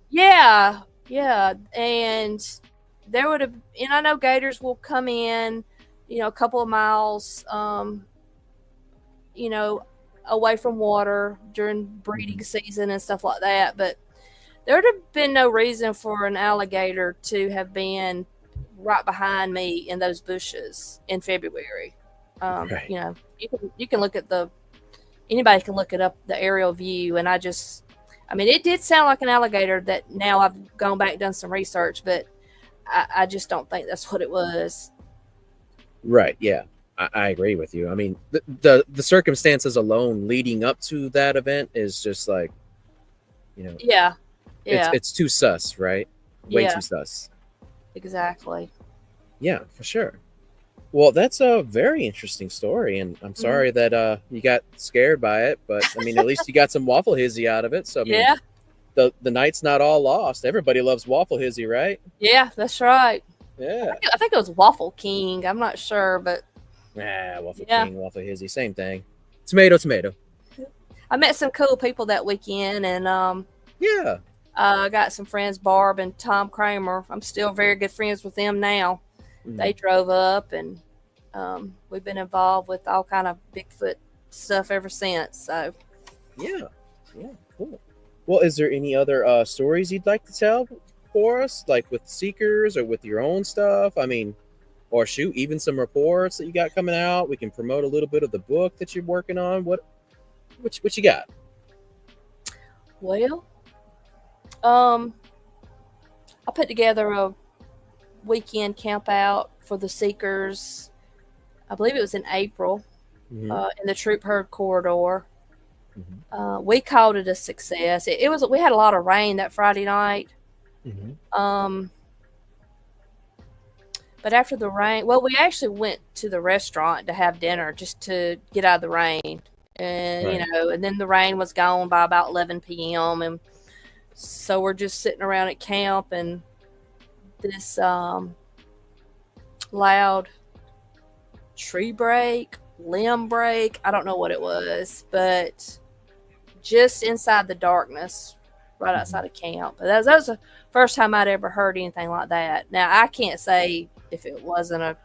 Yeah, yeah, and there would have, and I know gators will come in, a couple of miles, you know, away from water during breeding Hmm. season and stuff like that. But there would have been no reason for an alligator to have been right behind me in those bushes in February. Right. You can look at anybody can look it up, the aerial view, and I mean, it did sound like an alligator. That now I've gone back and done some research, but I just don't think that's what it was. Right. Yeah. I agree with you. I mean, the circumstances alone leading up to that event is just like, you know, Yeah, it's yeah, it's too sus, right? Way yeah, too sus. exactly. Yeah, for sure. Well, that's a very interesting story, and I'm Hmm. sorry that you got scared by it, but I mean, at least you got some waffle hizzy out of it. So I mean, Yeah, the night's not all lost. Everybody loves waffle hizzy, right? yeah, that's right. Yeah. I think it was Waffle King. I'm not sure, but Ah, waffle yeah, king, waffle hizzy, same thing. Tomato, tomato. I met some cool people that weekend, and Yeah. I got some friends, Barb and Tom Kramer. I'm still very good friends with them now. They Mhm. drove up, and we've been involved with all kind of Bigfoot stuff ever since. So Yeah. Yeah. Cool. Well, is there any other stories you'd like to tell for us, like with seekers or with your own stuff? I mean, or shoot, even some reports that you got coming out. We can promote a little bit of the book that you're working on. What you got? well, um, I put together a weekend camp out for the seekers. I believe it was in April, Hmm. in the Troop Herd corridor. Hmm. We called it a success. It was. We had a lot of rain that Friday night. Hmm. Um, but after the rain, well, we actually went to the restaurant to have dinner just to get out of the rain, and Right. and then the rain was gone by about 11 p.m. and so we're just sitting around at camp, and this loud tree break, limb break. I don't know what it was, but just inside the darkness, right Hmm. outside of camp. But that was the first time I'd ever heard anything like that. Now I can't say if it wasn't a.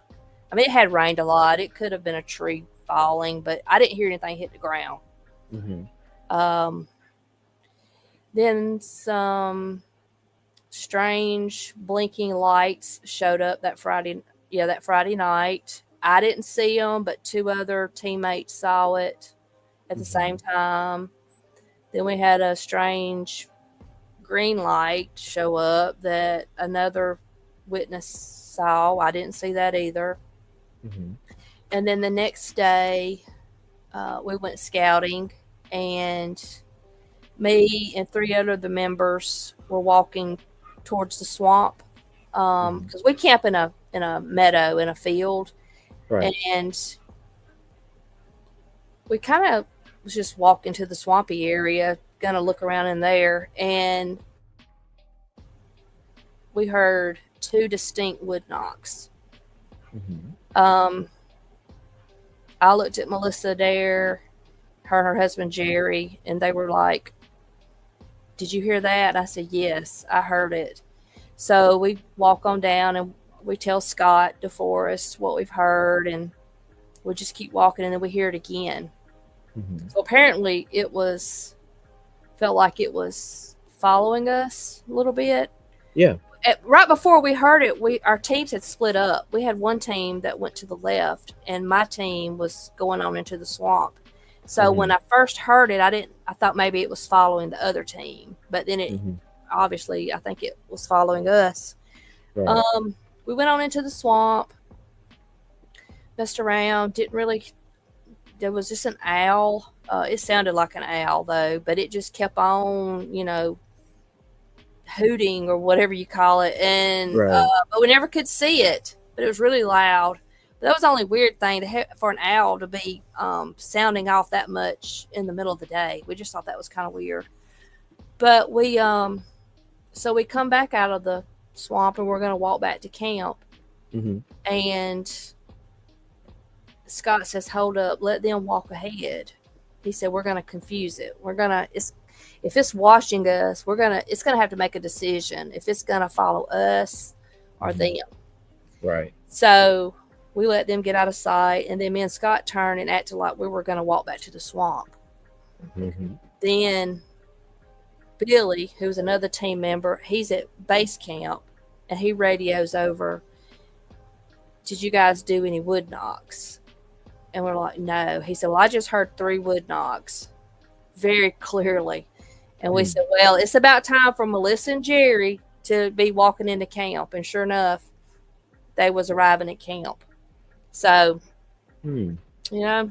I mean, it had rained a lot. It could have been a tree falling, but I didn't hear anything hit the ground. Hmm. Um, then some strange blinking lights showed up that Friday. Yeah, that Friday night. I didn't see them, but two other teammates saw it at the same Hmm. time. Then we had a strange green light show up that another witness saw. I didn't see that either. Mm-hmm. And then the next day, we went scouting, and me and 3 other of the members were walking towards the swamp because we camp in a meadow in a field, Right. and we kind of was just walking to the swampy area, gonna look around in there, and we heard 2 distinct wood knocks. Mm-hmm. I looked at Melissa Dare, her and her husband Jerry, and they were like, "Did you hear that?" I said, "Yes, I heard it." So we walk on down and we tell Scott DeForest what we've heard, and we just keep walking, and then we hear it again. Mm-hmm. So apparently felt like it was following us a little bit. Yeah. Right before we heard it, our teams had split up. We had one team that went to the left, and my team was going on into the swamp. So when I first heard it, I thought maybe it was following the other team, but then it obviously, I think it was following us. Right. We went on into the swamp, messed around, didn't really. There was just an owl. It sounded like an owl though, but it just kept on, hooting or whatever you call it, and but we never could see it, but it was really loud. But that was the only weird thing for an owl to be sounding off that much in the middle of the day. We just thought that was kind of weird. But so we come back out of the swamp and we're going to walk back to camp, and Scott says, "Hold up, let them walk ahead." He said, "We're going to confuse it. If it's watching us, it's gonna have to make a decision if it's gonna follow us or them." Right. So we let them get out of sight, and then me and Scott turned and acted like we were gonna walk back to the swamp. Then Billy, who's another team member, he's at base camp, and he radios over, "Did you guys do any wood knocks?" And we're like, "No." He said, "Well, I just heard 3 wood knocks very clearly." And we said, "Well, it's about time for Melissa and Jerry to be walking into camp." And sure enough, they was arriving at camp. So, and then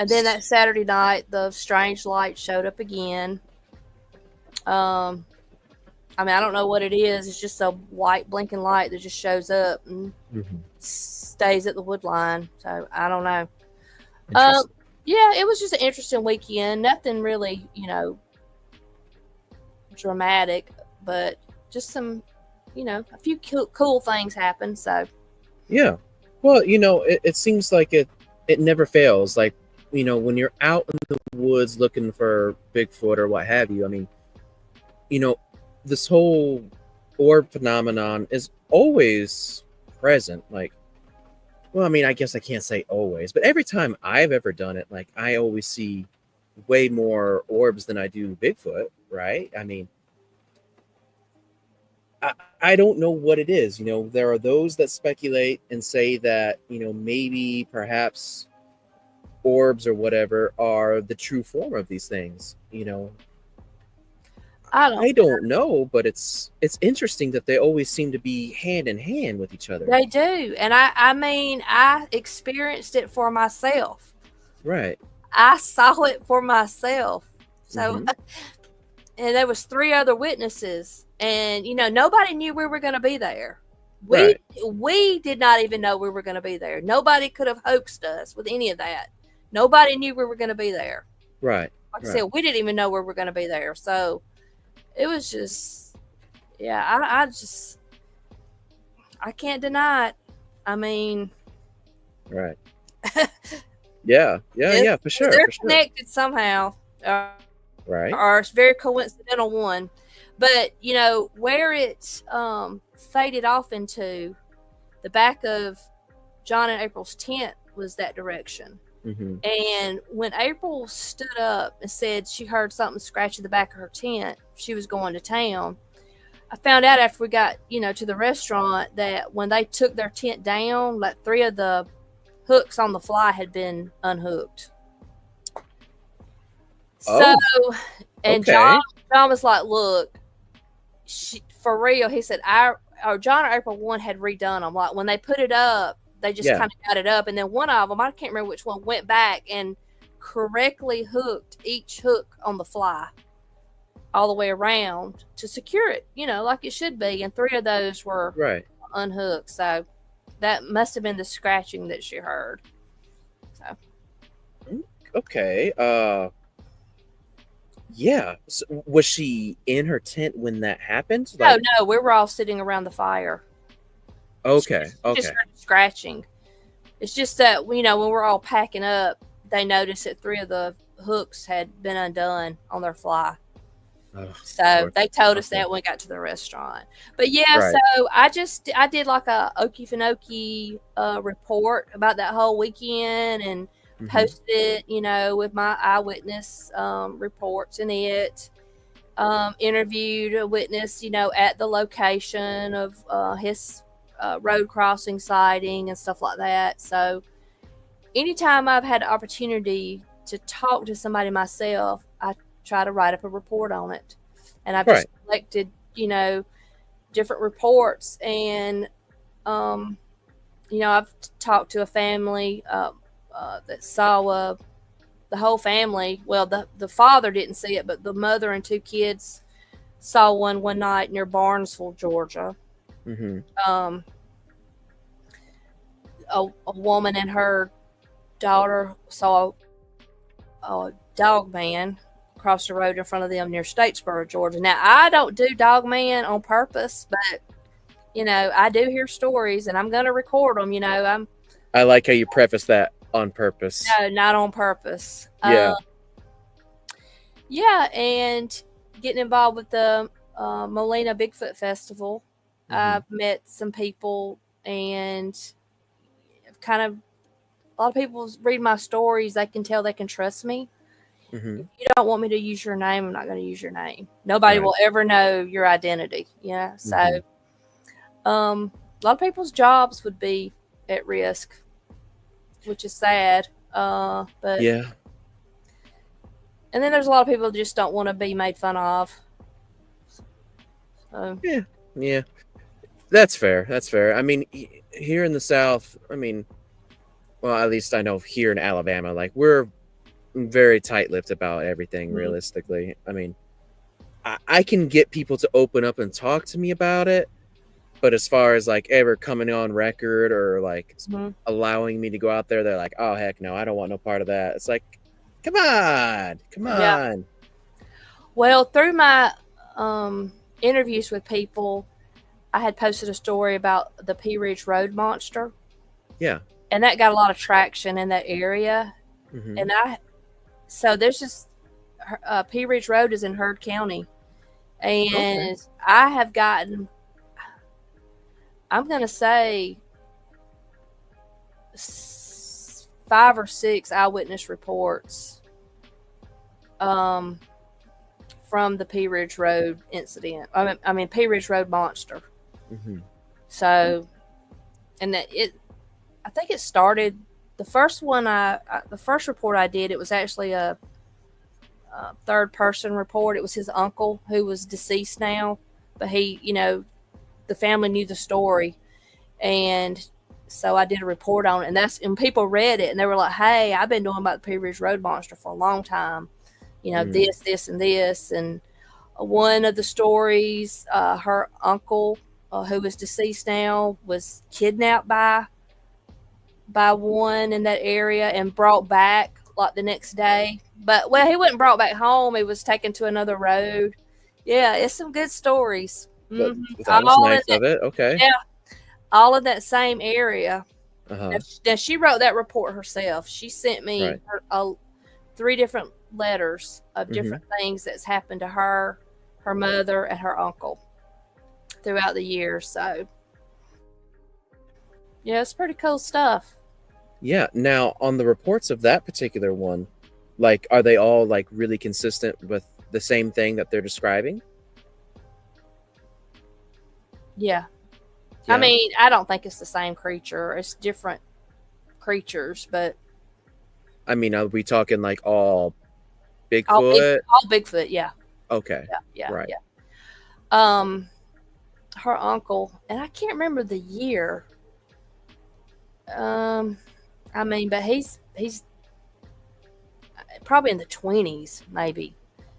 that Saturday night, the strange light showed up again. I don't know what it is. It's just a white blinking light that just shows up and stays at the wood line. So I don't know. Yeah, it was just an interesting weekend. Nothing really, dramatic, but just some, a few cool things happened. So, yeah. Well, it seems like it never fails. Like, when you're out in the woods looking for Bigfoot or what have you, I mean, this whole orb phenomenon is always present. Like, well, I mean, I guess I can't say always, but every time I've ever done it, like, I always see way more orbs than I do Bigfoot, right? I mean, I don't know what it is. There are those that speculate and say that, maybe perhaps orbs or whatever are the true form of these things. I don't know, but it's interesting that they always seem to be hand in hand with each other. They do. And I experienced it for myself. Right. I saw it for myself. So, and there was 3 other witnesses, and nobody knew we were going to be there. We did not even know we were going to be there. Nobody could have hoaxed us with any of that. Nobody knew we were going to be there. Right. Like I said, we didn't even know we were going to be there. So it was just, yeah, I can't deny it. I mean, right. Yeah, for sure. They're connected somehow. Right. Or it's very coincidental one. But, where it faded off into, the back of John and April's tent was that direction. And when April stood up and said she heard something scratching the back of her tent, she was going to town. I found out after we got, to the restaurant that when they took their tent down, like 3 of the hooks on the fly had been unhooked. So, and okay. John was like, "Look, for real," he said, or John or April one had redone them. Like when they put it up, they just Yeah. kind of got it up, and then one of them, I can't remember which one, went back and correctly hooked each hook on the fly all the way around to secure it, like it should be. And 3 of those were Right. unhooked, so that must have been the scratching that she heard. So Okay. Yeah. So was she in her tent when that happened? Like, no, we were all sitting around the fire. okay. She just Okay. heard scratching. It's just that, when we're all packing up, they noticed that 3 of the hooks had been undone on their fly. Oh, So Lord. they told us Okay. that when we got to the restaurant. But yeah, Right. so I did like a Okefenokee report about that whole weekend and Mhm. posted it, with my eyewitness reports in it. Interviewed a witness, at the location of his road crossing sighting and stuff like that. So anytime I've had the opportunity to talk to somebody myself, I try to write up a report on it. And I've just collected, different reports. And, I've talked to a family that saw the whole family. Well, the father didn't see it, but the mother and 2 kids saw one night near Barnesville, Georgia. Mm-hmm. A woman and her daughter saw a Dogman across the road in front of them near Statesboro, Georgia. Now, I don't do Dogman on purpose, but I do hear stories, and I'm going to record them. I like how you preface that on purpose. No, not on purpose. Yeah. Yeah, and getting involved with the Molina Bigfoot Festival, I've met some people, and kind of a lot of people read my stories. They can tell they can trust me. If you don't want me to use your name, I'm not going to use your name. Nobody will ever know your identity. So a lot of people's jobs would be at risk, which is sad. But yeah. And then there's a lot of people that just don't want to be made fun of. So. Yeah. That's fair. I mean, here in the South, well, at least I know here in Alabama, like, we're very tight-lipped about everything, realistically. I mean, I can get people to open up and talk to me about it, but as far as, like, ever coming on record or, like, allowing me to go out there, they're like, oh, heck no, I don't want no part of that. It's like, come on. Yeah. Well, through my interviews with people, I had posted a story about the Pea Ridge Road monster. Yeah. And that got a lot of traction in that area. And so there's just, Pea Ridge Road is in Heard County. And I have gotten, I'm going to say, 5 or 6 eyewitness reports from the Pea Ridge Road incident. I mean Pea Ridge Road monster. So, and I think it started, the first report I did, it was actually a third person report. It was his uncle, who was deceased now, but he, the family knew the story. And so I did a report on it, and people read it and they were like, hey, I've been knowing about the Pea Ridge Road monster for a long time. This, and this. And one of the stories, her uncle, who was deceased now, was kidnapped by one in that area and brought back like the next day. But, well, he wasn't brought back home. He was taken to another road. Yeah, it's some good stories. That was nice of it. Okay. Yeah. All in that same area. Now, she wrote that report herself. She sent me 3 different letters of different things that's happened to her mother, and her uncle throughout the years. So, yeah, it's pretty cool stuff. Yeah. Now, on the reports of that particular one, like, are they all, like, really consistent with the same thing that they're describing? Yeah. I mean, I don't think it's the same creature. It's different creatures, but I mean, are we talking like all Bigfoot? All Bigfoot, yeah. Okay. Yeah, Right. yeah. Her uncle, and I can't remember the year. Um, I mean, but he's probably in the 20s, maybe.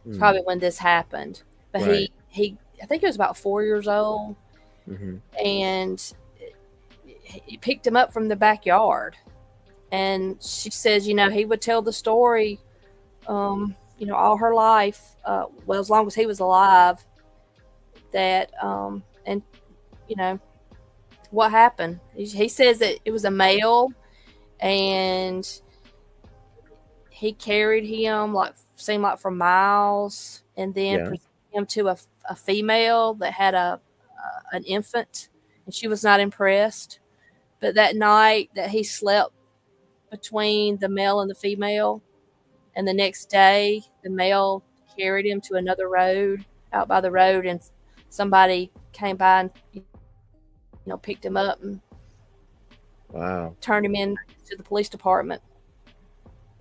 It's Hmm. probably when this happened. But Right. he I think he was about 4 years old, Hmm. and he picked him up from the backyard. And she says, he would tell the story, all her life, well, as long as he was alive, that, and, you know, what happened. He says that it was a male, and he carried him, like, seemed like for miles, and then Yeah. presented him to a female that had an infant, and she was not impressed. But that night that he slept between the male and the female, and the next day the male carried him to another road, out by the road, and somebody came by and picked him up and Wow. turned him in to the police department.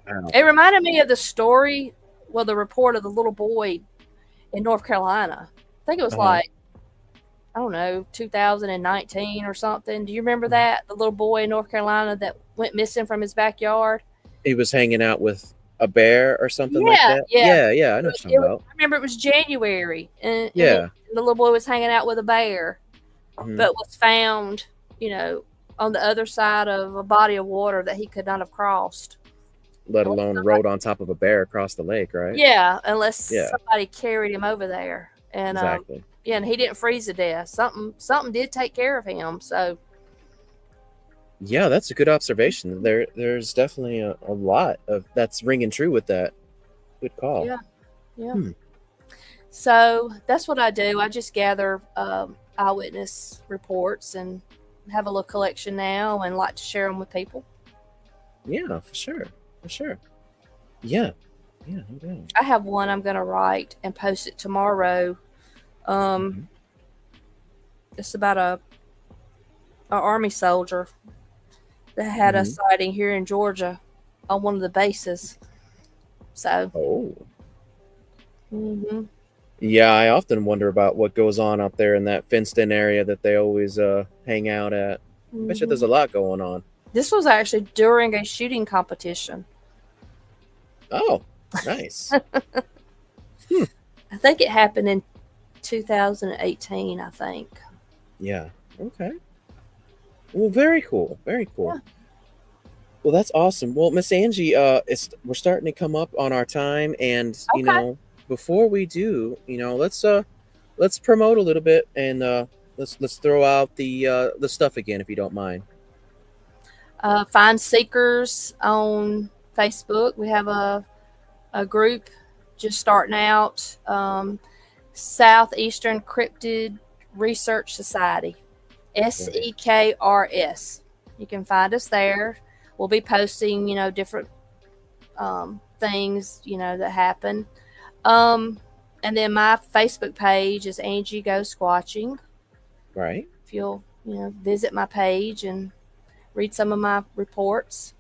Wow. It reminded me of the story, well, the report of the little boy in North Carolina. I think it was Uh-huh. like, I don't know, 2019 or something. Do you remember that? The little boy in North Carolina that went missing from his backyard? He was hanging out with a bear or something like Yeah, that. yeah. Yeah. Yeah. I know what you're talking about. I remember it was January, and Yeah. the little boy was hanging out with a bear, Hmm. but was found, on the other side of a body of water that he could not have crossed. Let Unless alone somebody, rode on top of a bear across the lake, right? yeah, unless Yeah. somebody carried him over there, and Exactly. yeah, and he didn't freeze to death. Something did take care of him. So Yeah, that's a good observation. There's definitely a lot of that's ringing true with that. Good call. yeah, yeah. Hmm. So that's what I do. I just gather eyewitness reports and have a little collection now, and like to share them with people. Yeah, for sure. For sure. Yeah. Yeah, no doubt. I have one I'm going to write and post it tomorrow. Mhm. It's about a army soldier that had a Mhm. sighting here in Georgia on one of the bases. So, Oh. hmm Yeah, I often wonder about what goes on out there in that fenced in area that they always hang out at. I bet you there's hmm a lot going on. this was actually during a shooting competition. Oh, nice. Hmm. I think it happened in 2018. I think. Yeah. Okay. Well, very cool. Very cool. Yeah. Well, that's awesome. Well, Miss Angie, we're starting to come up on our time, and Okay. before we do, let's promote a little bit, and let's throw out the stuff again, if you don't mind. Find Seekers on Facebook. We have a group just starting out. Southeastern Cryptid Research Society, Right. S.E.K.R.S. You can find us there. We'll be posting, different things, that happen. And then my Facebook page is Angie Go Squatching. Right. If you'll, visit my page and read some of my reports.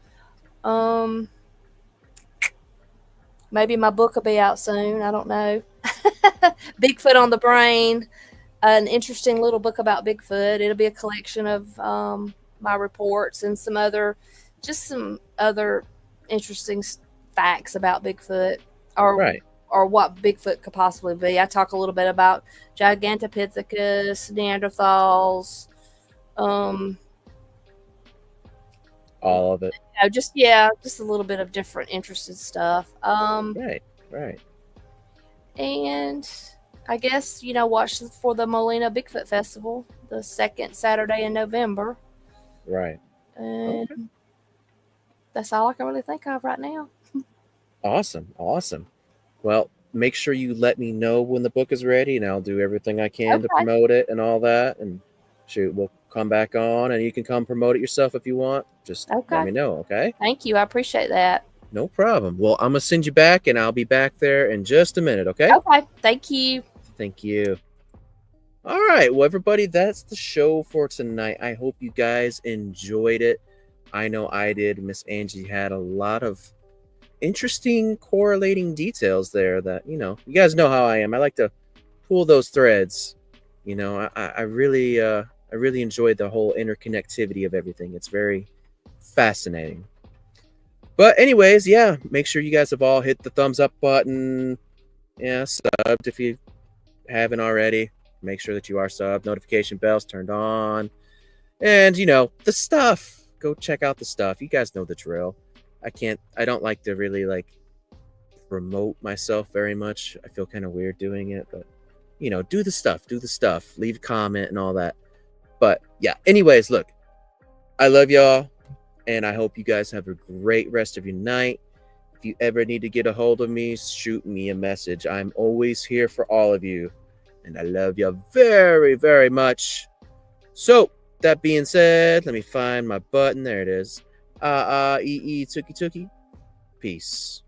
Um, Maybe my book will be out soon. I don't know. Bigfoot on the Brain, an interesting little book about Bigfoot. It'll be a collection of my reports and some other interesting facts about Bigfoot, or Right. or what Bigfoot could possibly be. I talk a little bit about Gigantopithecus, Neanderthals, um, All of it. just a little bit of different interesting stuff. Right. Right. And I guess, watch for the Molina Bigfoot Festival, the second Saturday in November. Right. Okay. And that's all I can really think of right now. Awesome. Awesome. Well, make sure you let me know when the book is ready, and I'll do everything I can to Okay. promote it and all that. And shoot, we'll come back on, and you can come promote it yourself if you want. Just let Okay. me know, okay? Thank you. I appreciate that. No problem. Well, I'm gonna send you back, and I'll be back there in just a minute, okay? Okay. Thank you. Thank you. All right, well, everybody, that's the show for tonight. I hope you guys enjoyed it. I know I did. Miss Angie had a lot of interesting correlating details there that, you guys know how I am. I like to pull those threads. I really enjoy the whole interconnectivity of everything. It's very fascinating. But anyways, yeah, make sure you guys have all hit the thumbs up button. Yeah, subbed if you haven't already. Make sure that you are subbed. Notification bells turned on. And, the stuff. Go check out the stuff. You guys know the drill. I don't like to really promote myself very much. I feel kind of weird doing it, but do the stuff, leave a comment and all that. But yeah, anyways, look, I love y'all, and I hope you guys have a great rest of your night. If you ever need to get a hold of me, shoot me a message. I'm always here for all of you, and I love you very, very much. So that being said, let me find my button. There it is. Tookie. Peace.